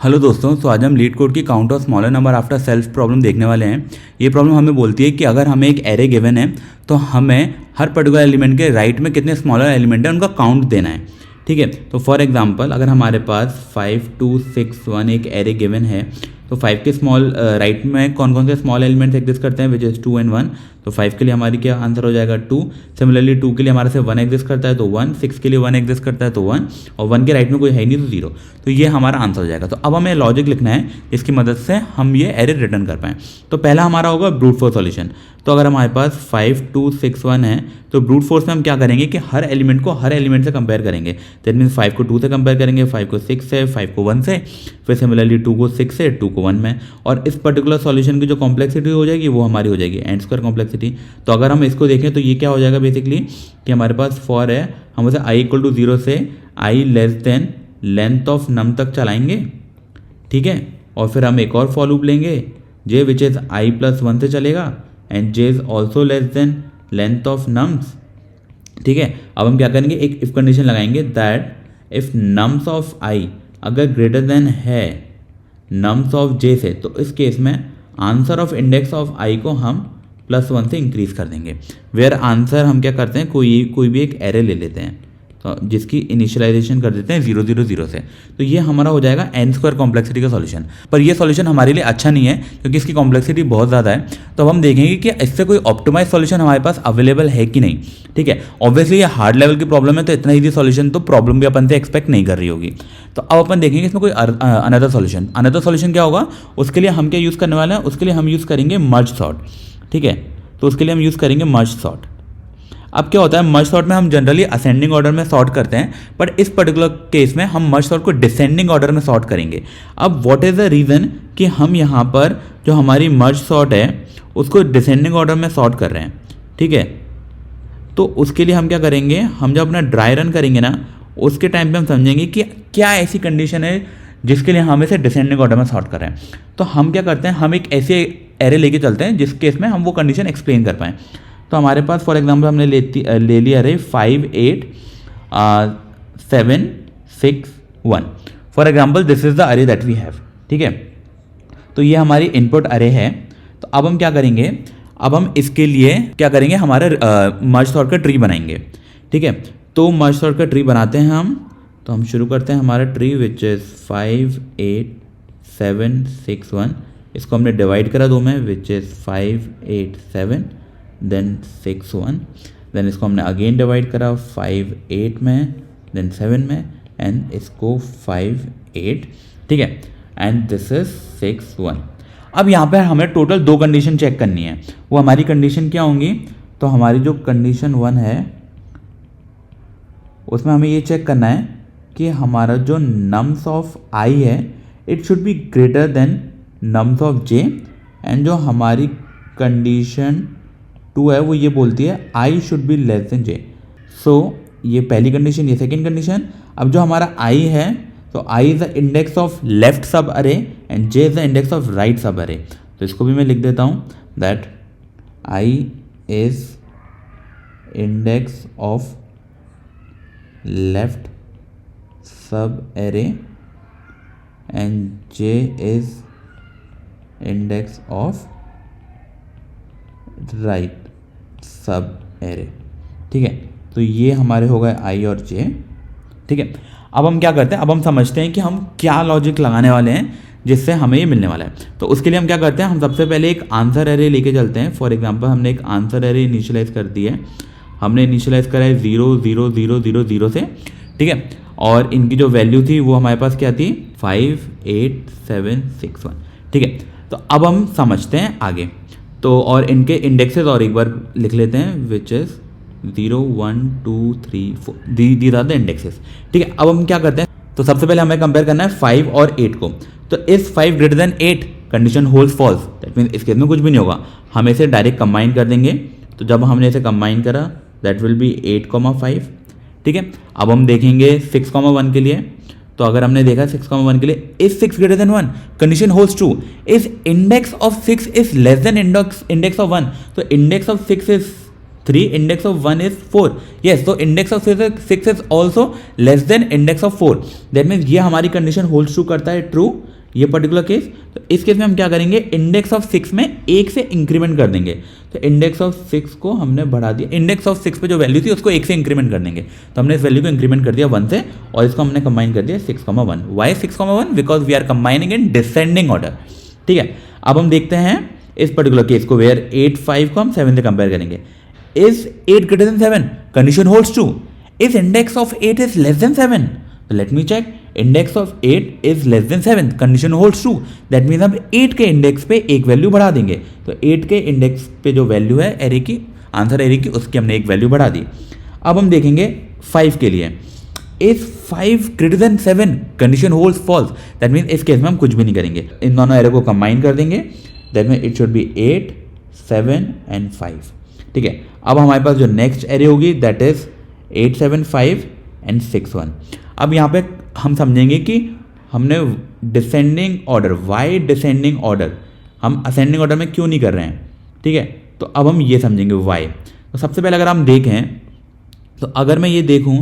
Hello दोस्तों, तो आज हम लीड कोड की count of smaller number after self problem देखने वाले हैं। ये प्रॉब्लम हमें बोलती है कि अगर हमें एक एरे गिवन है तो हमें हर पर्टिकुलर एलिमेंट के राइट में कितने स्मॉलर एलिमेंट है उनका काउंट देना है। ठीक है, तो फॉर एग्जांपल अगर हमारे पास 5 2 6 1 एक एरे गिवन है तो 5 के स्मॉल राइट में कौन कौन से स्मॉल एलिमेंट्स एग्जिस्ट करते हैं, विच इज़ 2 and 1। तो 5 के लिए हमारी क्या आंसर हो जाएगा 2। सिमिलरली 2 के लिए हमारे से 1 एग्जिस्ट करता है तो 1, 6 के लिए 1 एग्जिस्ट करता है तो 1, और 1 के राइट में कोई है ही नहीं तो 0। तो ये हमारा आंसर हो जाएगा। तो अब हमें लॉजिक लिखना है जिसकी मदद से हम ये एरे रिटर्न कर पाएँ। तो पहला हमारा होगा ब्रूट फोर्स सॉल्यूशन। तो अगर हमारे पास 5 2 6 1 है तो ब्रूट फोर्स में हम क्या करेंगे कि हर एलिमेंट को हर एलिमेंट से कंपेयर करेंगे। दैट मीन्स 5 को 2 से कंपेयर करेंगे, 5 को 6 से, 5 को 1 से, फिर सिमिलरली 2 को 6 से, 2 को 1 में। और इस पर्टिकुलर सॉल्यूशन की जो कॉम्प्लेक्सिटी हो जाएगी वो हमारी हो जाएगी एन स्क्वायर कॉम्प्लेक्सिटी। तो अगर हम इसको देखें तो ये क्या हो जाएगा बेसिकली कि हमारे पास फॉर है, हम उसे i = 0 से i less than length of num तक चलाएंगे। ठीक है, और फिर हम एक और फॉर लूप लेंगे j विच इज i + 1 से चलेगा and j is also less than length of nums. ठीक है, अब हम क्या करेंगे, एक इफ कंडीशन लगाएंगे that if nums of i अगर ग्रेटर देन है नम्स ऑफ j से, तो इस केस में answer of index of i को हम +1 से इंक्रीज कर देंगे। वेयर आंसर हम क्या करते हैं, कोई भी एक एरे ले लेते हैं तो जिसकी इनिशियलाइजेशन कर देते हैं 0 0 0 से। तो ये हमारा हो जाएगा एन स्क्वायर कॉम्प्लेक्सिटी का सॉल्यूशन। पर ये सॉल्यूशन हमारे लिए अच्छा नहीं है क्योंकि इसकी कॉम्प्लेक्सिटी बहुत ज़्यादा है। तो अब हम देखेंगे कि इससे कोई ऑप्टिमाइज सॉल्यूशन हमारे पास अवेलेबल है कि नहीं। ठीक है, ऑब्वियसली ये हार्ड लेवल की प्रॉब्लम है तो इतना ईजी सॉल्यूशन तो प्रॉब्लम भी अपन से एक्सपेक्ट नहीं कर रही होगी। तो अब अपन देखेंगे इसमें कोई अनदर सॉल्यूशन। अनदर सॉल्यूशन क्या होगा, उसके लिए हम क्या यूज़ करने वाले हैं, उसके लिए हम यूज़ करेंगे मर्ज सॉर्ट। ठीक है, तो उसके लिए हम यूज़ करेंगे मर्ज सॉर्ट। अब क्या होता है, मर्ज सॉर्ट में हम जनरली असेंडिंग ऑर्डर में सॉर्ट करते हैं, बट इस पर्टिकुलर केस में हम मर्ज सॉर्ट को डिसेंडिंग ऑर्डर में सॉर्ट करेंगे। अब व्हाट इज़ द रीज़न कि हम यहाँ पर जो हमारी मर्ज सॉर्ट है उसको डिसेंडिंग ऑर्डर में सॉर्ट कर रहे हैं। ठीक है, तो उसके लिए हम क्या करेंगे, हम जब अपना ड्राई रन करेंगे ना उसके टाइम पे हम समझेंगे कि क्या ऐसी कंडीशन है जिसके लिए हम इसे डिसेंडिंग ऑर्डर में सॉर्ट कर रहे हैं। तो हम क्या करते हैं, हम एक ऐसे एरे लेके चलते हैं जिस केस में हम वो कंडीशन एक्सप्लेन कर पाएँ। तो हमारे पास फॉर एग्जांपल हमने ले लिया अरे 5 8 7 6 1। For example this is the अरे दैट वी हैव। ठीक है, तो ये हमारी इनपुट अरे है। तो अब हम क्या करेंगे, अब हम इसके लिए क्या करेंगे, हमारे मर्ज सॉर्ट का ट्री बनाएंगे। ठीक है, तो मर्ज सॉर्ट का ट्री बनाते हैं हम। तो हम शुरू करते हैं हमारा ट्री विच इज़ 5 8 7 6 1। इसको हमने डिवाइड करा दो में विच इज़ 5 8 7 देन 6 1। देन इसको हमने अगेन डिवाइड करा 5 8 में देन 7 में एंड इसको 5 8। ठीक है, एंड दिस इज 6 1। अब यहाँ पर हमें टोटल 2 कंडीशन चेक करनी है। वो हमारी कंडीशन क्या होंगी, तो हमारी जो कंडीशन 1 है उसमें हमें ये चेक करना है कि हमारा जो नम्स ऑफ i है it should be greater than nums of j। And जो हमारी कंडीशन 2 है वो ये बोलती है i should be less than j। सो ये पहली कंडीशन, ये सेकेंड कंडीशन। अब जो हमारा i है तो i is the index of left sub array and j is the index of right sub array. तो इसको भी मैं लिख देता हूँ that i is index of left sub array and j is index of right sub array. ठीक है, तो ये हमारे हो गए i और j। ठीक है, अब हम क्या करते हैं, अब हम समझते हैं कि हम क्या लॉजिक लगाने वाले हैं जिससे हमें ये मिलने वाला है। तो उसके लिए हम क्या करते हैं, हम सबसे पहले एक आंसर एरे लेके चलते हैं। फॉर एग्जांपल हमने एक आंसर एरे इनिशियलाइज कर दी है। हमने इनिशियलाइज करा है 0 0 0 0 0 से। ठीक है, और इनकी जो वैल्यू थी वो हमारे पास क्या थी, 5 8 7 6 1। ठीक है, तो अब हम समझते हैं आगे। तो और इनके इंडेक्सेस और एक बार लिख लेते हैं which is 0 1 2 3 4। These are the indexes. ठीक है, अब हम क्या करते हैं, तो सबसे पहले हमें कंपेयर करना है 5 और 8 को। तो इस 5 greater than 8 condition holds false. That means इस केस में कुछ भी नहीं होगा, हम इसे डायरेक्ट कंबाइन कर देंगे। तो जब हमने इसे कंबाइन करा दैट विल बी 8 5। ठीक है, अब हम देखेंगे 6 1 के लिए। तो अगर हमने देखा 6 1 के लिए is 6 greater than 1 condition holds true is index of 6 is less than index of 1। तो index of 6 is 3, index of 1 is 4. Yes, so index of 6 is also less than index of 4. That means ये हमारी condition holds true करता है true ये particular case. तो इस case में हम क्या करेंगे, इंडेक्स ऑफ 6 में 1 से इंक्रीमेंट कर देंगे। तो इंडेक्स ऑफ 6 को हमने बढ़ा दिया, इंडेक्स ऑफ 6 पे जो वैल्यू थी उसको 1 से इंक्रीमेंट कर देंगे। तो हमने इस वैल्यू को इंक्रीमेंट कर दिया 1 से, और इसको हमने कंबाइन कर दिया 6,1। Why 6,1? Because we are combining in descending order. ठीक है, अब हम देखते हैं इस पर्टिकुलर केस को, वेयर 8 5 को हम 7 से कंपेयर करेंगे। Is 8 greater than 7? Condition holds true. Is index of 8 is less than 7? तो let me check, index of 8 is less than 7, condition holds true. That means हम 8 के इंडेक्स पे एक वैल्यू बढ़ा देंगे। तो 8 के इंडेक्स पे जो वैल्यू है एरे की, आंसर एरे की, उसकी हमने एक वैल्यू बढ़ा दी। अब हम देखेंगे 5 के लिए, is 5 greater than 7? Condition holds false. That means इस केस में हम कुछ भी नहीं करेंगे, इन दोनों एरे को कंबाइन कर देंगे। That means it should be 8 7 and 5। ठीक है, अब हमारे पास जो नेक्स्ट एरे होगी दैट इज 8 7 5 एंड 6 1। अब यहाँ पे हम समझेंगे कि हमने descending order, why descending order, हम असेंडिंग ऑर्डर में क्यों नहीं कर रहे हैं। ठीक है, तो अब हम ये समझेंगे वाई। तो सबसे पहले अगर हम देखें, तो अगर मैं ये देखूं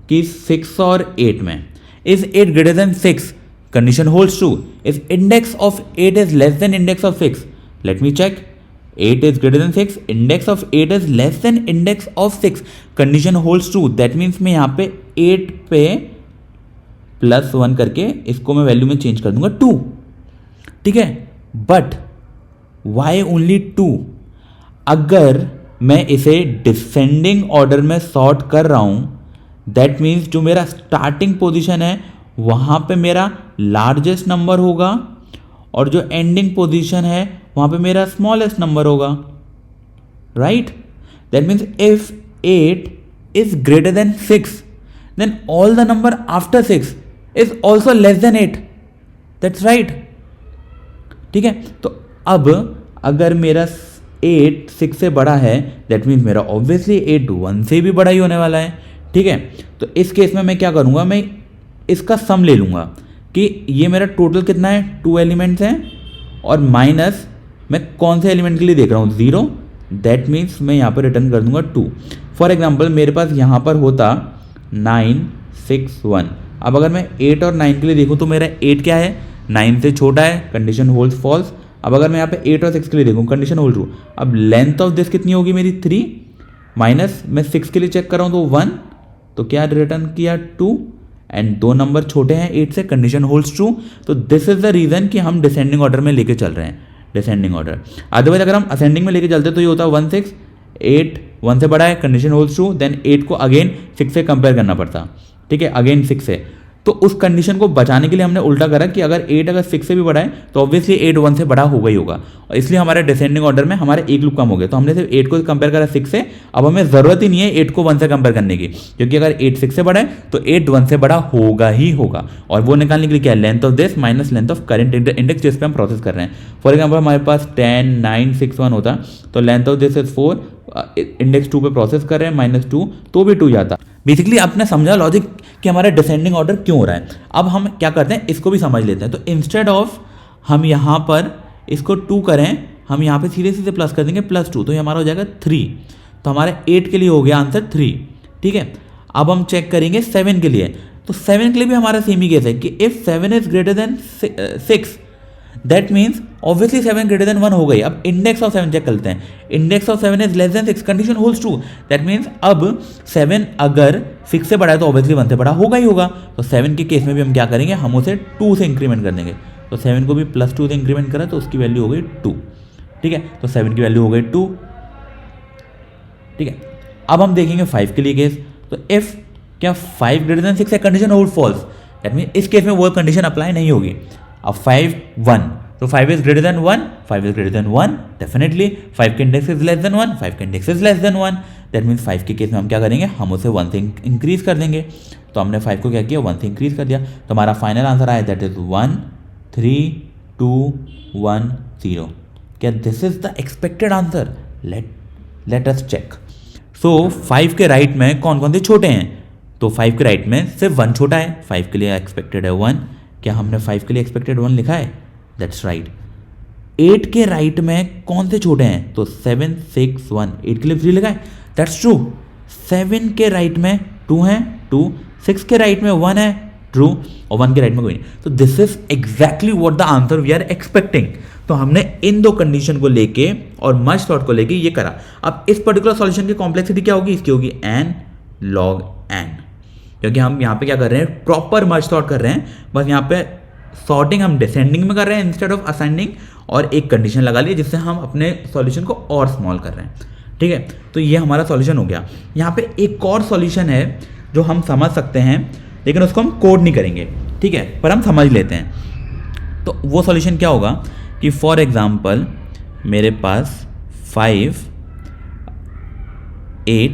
कि 6 और 8 में, is 8 greater than 6? Condition holds true. Is index of 8 is less than index of 6? Let me check, 8 is greater than 6, index of 8 is less than index of 6, condition holds true। that means मैं यहाँ पे 8 पे +1 करके इसको मैं value में change कर दूंगा 2। ठीक है, बट वाई ओनली 2? अगर मैं इसे डिसेंडिंग ऑर्डर में सॉर्ट कर रहा हूं, दैट मीन्स जो मेरा स्टार्टिंग पोजीशन है वहां पे मेरा लार्जेस्ट नंबर होगा, और जो एंडिंग पोजीशन है वहां पे मेरा स्मॉलेस्ट नंबर होगा, right. That means if 8 is greater than 6, then all the number after 6 is also less than 8। That's right. ठीक है, तो अब अगर मेरा 8 6 से बड़ा है, दैट मीन्स मेरा ऑब्वियसली 8 1 से भी बड़ा ही होने वाला है। ठीक है, तो इस केस में मैं क्या करूंगा, मैं इसका सम ले लूंगा कि ये मेरा टोटल कितना है, 2 एलिमेंट्स हैं, और माइनस मैं कौन से एलिमेंट के लिए देख रहा हूँ, 0। दैट मीन्स मैं यहाँ पर रिटर्न कर दूंगा 2। फॉर एग्जाम्पल मेरे पास यहाँ पर होता 9 6 1। अब अगर मैं 8 और 9 के लिए देखूँ तो मेरा 8 क्या है, 9 से छोटा है, कंडीशन होल्ड्स फॉल्स। अब अगर मैं यहाँ पे 8 और 6 के लिए देखूँ, कंडीशन होल्ड ट्रू। अब लेंथ ऑफ दिस कितनी होगी मेरी, 3, माइनस मैं 6 के लिए चेक कर रहा हूँ तो 1, तो क्या रिटर्न किया 2, एंड 2 नंबर छोटे हैं 8 से, कंडीशन होल्ड्स ट्रू। तो दिस इज द रीजन कि हम डिसेंडिंग ऑर्डर में लेके चल रहे हैं, डिसेंडिंग ऑर्डर। अदरवाइज अगर हम असेंडिंग में लेके चलते तो ये होता 1 6, 8 1 से बड़ा है, कंडीशन होल्ड्स ट्रू, देन 8 को अगेन 6 से कंपेयर करना पड़ता। ठीक है, अगेन 6 से। तो उस कंडीशन को बचाने के लिए हमने उल्टा करा कि अगर 8 अगर 6 से भी बड़ा है तो ऑब्वियसली 8 1 से बड़ा होगा ही होगा, और इसलिए हमारे डिसेंडिंग ऑर्डर में हमारे एक लूप कम हो गया। तो हमने सिर्फ 8 को कंपेयर करा 6 से। अब हमें जरूरत ही नहीं है 8 को 1 से कंपेयर करने की, क्योंकि अगर 8 6 से बड़ा है तो 8 1 से बड़ा होगा ही होगा। और वो निकालने के लिए क्या है, length of this minus length of current index जिस पे हम प्रोसेस कर रहे हैं। फॉर एग्जाम्पल हमारे पास 10 9 6 1 होता, तो length of this is 4, index 2 पे प्रोसेस कर रहे हैं, -2, तो भी 2 जाता। बेसिकली आपने समझा लॉजिक कि हमारा डिसेंडिंग ऑर्डर क्यों हो रहा है। अब हम क्या करते हैं, इसको भी समझ लेते हैं। तो इंस्टेड ऑफ हम यहाँ पर इसको 2 करें, हम यहाँ पे सीधे सीधे प्लस कर देंगे +2, तो ये हमारा हो जाएगा 3। तो हमारे 8 के लिए हो गया आंसर 3। ठीक है, अब हम चेक करेंगे 7 के लिए। तो 7 के लिए भी हमारा सेम ही केस है कि if 7 is greater than 6, that means obviously 7 greater than 1 हो गई। अब इंडेक्स ऑफ 7 चेक करते हैं, index of 7 is less then 6, condition holds true. That means अब 7 अगर 6 से बड़ा है तो ऑब्वियसली 1 से बड़ा होगा ही होगा। तो 7 के केस में भी हम क्या करेंगे, हम उसे 2 से इंक्रीमेंट कर देंगे। तो 7 को भी +2 से इंक्रीमेंट करा तो उसकी वैल्यू हो गई 2। ठीक है, तो 7 की वैल्यू हो गई 2। ठीक है, अब हम देखेंगे 5 के लिए केस। तो इफ क्या 5 ग्रेटर देन 6 है, condition hold false. That mean इस केस में वो कंडीशन अप्लाई नहीं होगी। अब 5 1, तो 5 is greater then 1, 5 is greater then 1, definitely 5 के इंडेक्स इज लेस देन 1, 5 के index is less then 1। That means 5 के केस में हम क्या करेंगे, हम उसे 1 से इंक्रीज कर देंगे। तो हमने 5 को क्या किया, 1 से इंक्रीज कर दिया। तो हमारा फाइनल आंसर आया दैट इज 1 3 2 1 0। क्या this is the expected answer? Let us check. So 5 के राइट में कौन कौन से छोटे हैं? तो 5 के राइट में सिर्फ 1 छोटा है, 5 के लिए एक्सपेक्टेड है 1। क्या हमने 5 के लिए एक्सपेक्टेड 1 लिखा है? That's right. 8 के राइट में कौन से छोटे हैं? तो 7 6 1, 8 के लिए 3 लिखा है, दैट्स ट्रू। 7 के राइट में 2 हैं, 2, 6 के राइट में 1 है, ट्रू, और 1 के राइट में कोई नहीं। तो this is exactly what the answer we are expecting. तो हमने इन दो कंडीशन को लेके और मर्ज सॉर्ट को लेके ये करा। अब इस पर्टिकुलर सॉल्यूशन की कॉम्प्लेक्सिटी क्या होगी, इसकी होगी n log n, क्योंकि हम यहाँ पे क्या कर रहे हैं, प्रॉपर मर्ज सॉर्ट कर रहे हैं। बस यहाँ पे सॉर्टिंग हम डिसेंडिंग में कर रहे हैं इंस्टेड ऑफ असेंडिंग, और एक कंडीशन लगा ली जिससे हम अपने सॉल्यूशन को और स्मॉल कर रहे हैं। ठीक है, तो ये हमारा सॉल्यूशन हो गया। यहाँ पे एक और सॉल्यूशन है जो हम समझ सकते हैं, लेकिन उसको हम कोड नहीं करेंगे, ठीक है, पर हम समझ लेते हैं। तो वो सॉल्यूशन क्या होगा कि फॉर एग्जांपल मेरे पास 5 8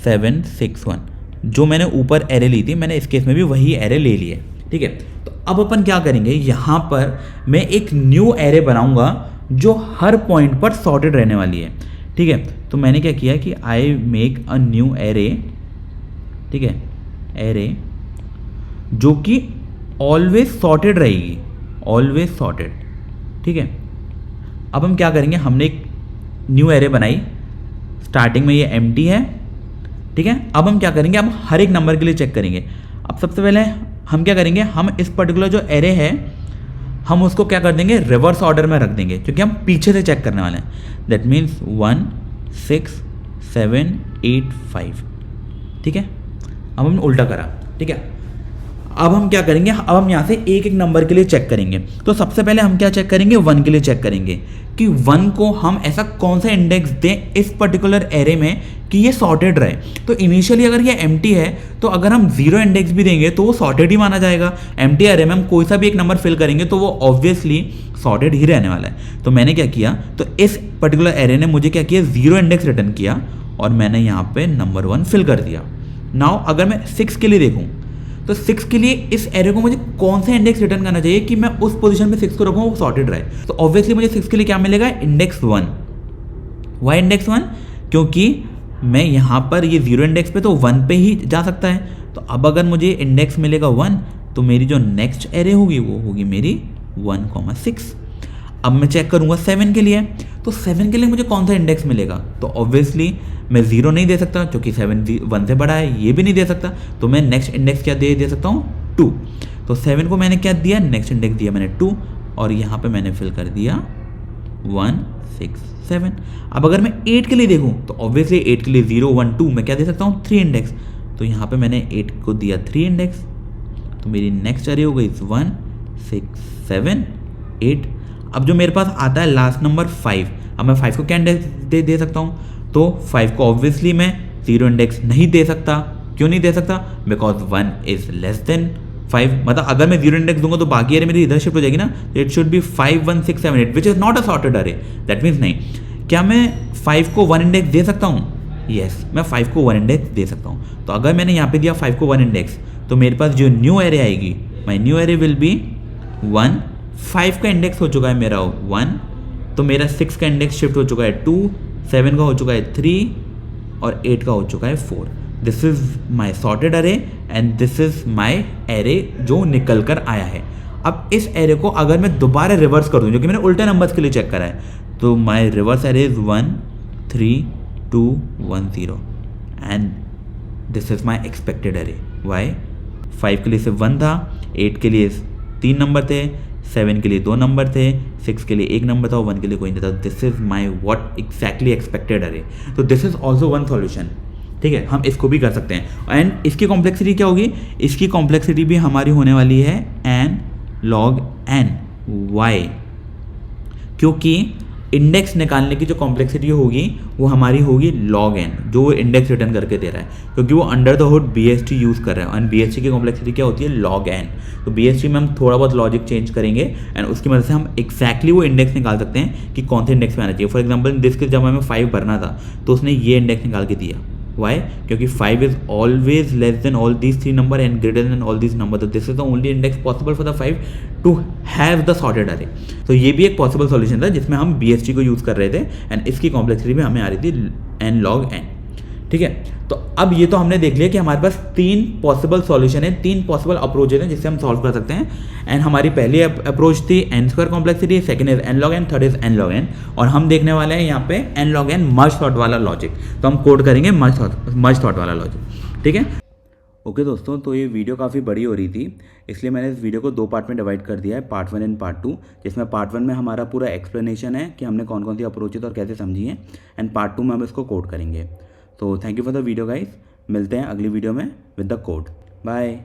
7 6 1 जो मैंने ऊपर एरे ली थी, मैंने इस केस में भी वही एरे ले ली है। ठीक है, तो अब अपन क्या करेंगे, यहाँ पर मैं एक न्यू एरे बनाऊंगा जो हर पॉइंट पर सॉर्टेड रहने वाली है। ठीक है, तो मैंने क्या किया कि I make a new array, ठीक है, एरे जो कि ऑलवेज सॉर्टेड रहेगी, ऑलवेज सॉर्टेड। ठीक है, अब हम क्या करेंगे, हमने एक न्यू एरे बनाई, स्टार्टिंग में ये एम्प्टी है। ठीक है, अब हम क्या करेंगे, हम हर एक नंबर के लिए चेक करेंगे। अब सबसे पहले हम क्या करेंगे, हम इस पर्टिकुलर जो एरे है हम उसको क्या कर देंगे, रिवर्स ऑर्डर में रख देंगे, क्योंकि हम पीछे से चेक करने वाले हैं। That means 1 6 7 8 5। ठीक है, अब हमने उल्टा करा। ठीक है, अब हम क्या करेंगे, अब हम यहाँ से एक एक नंबर के लिए चेक करेंगे। तो सबसे पहले हम क्या चेक करेंगे, 1 के लिए चेक करेंगे कि 1 को हम ऐसा कौन सा इंडेक्स दें इस पर्टिकुलर एरे में कि ये सॉर्टेड रहे। तो इनिशियली अगर ये एम्प्टी है तो अगर हम 0 इंडेक्स भी देंगे तो वो सॉर्टेड ही माना जाएगा। एम्प्टी एरे में हम कोई सा भी एक नंबर फिल करेंगे तो वो ऑब्वियसली सॉर्टेड ही रहने वाला है। तो मैंने क्या किया, तो इस पर्टिकुलर एरे ने मुझे क्या किया, 0 इंडेक्स रिटर्न किया और मैंने यहाँ पे नंबर 1 फिल कर दिया। नाउ अगर मैं 6 के लिए देखूँ तो 6 के लिए इस एरे को मुझे कौन सा इंडेक्स रिटर्न करना चाहिए कि मैं उस पोजीशन पे 6 को रखूँ वो सॉर्टेड रहे। तो ऑब्वियसली मुझे 6 के लिए क्या मिलेगा, इंडेक्स 1। Y index 1? क्योंकि मैं यहाँ पर ये 0 इंडेक्स पे तो 1 पे ही जा सकता है। तो अब अगर मुझे इंडेक्स मिलेगा 1 तो मेरी जो नेक्स्ट एरे होगी वो होगी मेरी 1,6। अब मैं चेक करूँगा 7 के लिए, तो 7 के लिए मुझे कौन सा इंडेक्स मिलेगा। तो ऑब्वियसली मैं 0 नहीं दे सकता क्योंकि 7 1 से बड़ा है, ये भी नहीं दे सकता। तो मैं नेक्स्ट इंडेक्स क्या दे सकता हूँ, 2। तो 7 को मैंने क्या दिया, नेक्स्ट इंडेक्स दिया मैंने 2, और यहाँ पे मैंने फिल कर दिया 1 6 7। अब अगर मैं 8 के लिए देखूँ तो ऑब्वियसली 8 के लिए 0 1 2 मैं क्या दे सकता हूँ, 3 इंडेक्स। तो यहाँ पे मैंने 8 को दिया 3 इंडेक्स, तो मेरी नेक्स्ट एरे हो गई 1 6 7 8। अब जो मेरे पास आता है लास्ट नंबर 5, अब मैं 5 को क्या इंडेक्स दे सकता हूँ, तो 5 को ऑब्वियसली मैं 0 इंडेक्स नहीं दे सकता। क्यों नहीं दे सकता, बिकॉज 1 इज लेस देन 5। मतलब अगर मैं 0 इंडेक्स दूंगा तो बाकी एरे मेरी इधर शिफ्ट हो जाएगी ना। It should B 5 1 6 7 8 which is not a sorted array. That means नहीं। क्या मैं 5 को 1 इंडेक्स दे सकता हूँ, यस मैं 5 को 1 इंडेक्स दे सकता हूँ। तो अगर मैंने यहाँ पे दिया 5 को 1 इंडेक्स तो मेरे पास जो न्यू एरे आएगी, my new array will be 1। 5 का इंडेक्स हो चुका है मेरा 1, तो मेरा 6 का इंडेक्स शिफ्ट हो चुका है 2, 7 का हो चुका है 3 और 8 का हो चुका है 4। This is my sorted array and this is my array जो निकल कर आया है। अब इस एरे को अगर मैं दोबारा रिवर्स कर दूँ, जो कि मैंने उल्टे नंबर्स के लिए चेक करा है, तो my reverse array is 1 3 2 1 0 and this is my expected array. Why, 5 के लिए सिर्फ 1 था, 8 के लिए 3 नंबर थे, 7 के लिए 2 नंबर थे, 6 के लिए 1 नंबर था, 1 के लिए कोई नहीं था। This is my what exactly expected अरे। तो this is also one solution. ठीक है, हम इसको भी कर सकते हैं। एंड इसकी कॉम्प्लेक्सिटी क्या होगी, इसकी कॉम्प्लेक्सिटी भी हमारी होने वाली है n log n। वाई, क्योंकि इंडेक्स निकालने की जो कॉम्प्लेक्सिटी होगी वो हमारी होगी log n, जो वो इंडेक्स रिटर्न करके दे रहा है, क्योंकि वो under the hood BST use कर रहा है। और BST की कॉम्प्लेक्सिटी क्या होती है, log n। तो BST में हम थोड़ा बहुत लॉजिक चेंज करेंगे एंड उसकी मदद से हम एक्जैक्टली वो इंडेक्स निकाल सकते हैं कि कौन से इंडेक्स में आना चाहिए। फॉर एग्जाम्पल दिस के जब हमें 5 भरना था तो उसने ये इंडेक्स निकाल के दिया। वाई, क्योंकि 5 is always less than all these 3 number and greater than all these number. तो this is the only index possible for the 5 to have the sorted array. तो ये भी एक पॉसिबल सॉल्यूशन था जिसमें हम BST को यूज़ कर रहे थे एंड इसकी कॉम्प्लेक्सिटी भी हमें आ रही थी n log n। ठीक है, तो अब ये तो हमने देख लिया कि हमारे पास 3 पॉसिबल सॉल्यूशन है, 3 पॉसिबल अप्रोचेज हैं जिससे हम सॉल्व कर सकते हैं। एंड हमारी पहली अप्रोच थी n² complexity, second is n log n, third is n log n, और हम देखने वाले हैं यहाँ पे n log n मर्ज थॉट वाला लॉजिक। तो हम कोड करेंगे मर्ज थॉट वाला लॉजिक। ठीक है, ओके दोस्तों, तो ये वीडियो काफ़ी बड़ी हो रही थी, इसलिए मैंने इस वीडियो को 2 पार्ट में डिवाइड कर दिया है, पार्ट 1 एंड पार्ट 2, जिसमें पार्ट 1 में हमारा पूरा एक्सप्लेनेशन है कि हमने कौन कौन सी अप्रोचेज और कैसे समझी है, एंड पार्ट 2 में हम इसको कोड करेंगे। तो thank you for the video guys, मिलते हैं अगली वीडियो में विद द कोड। बाय।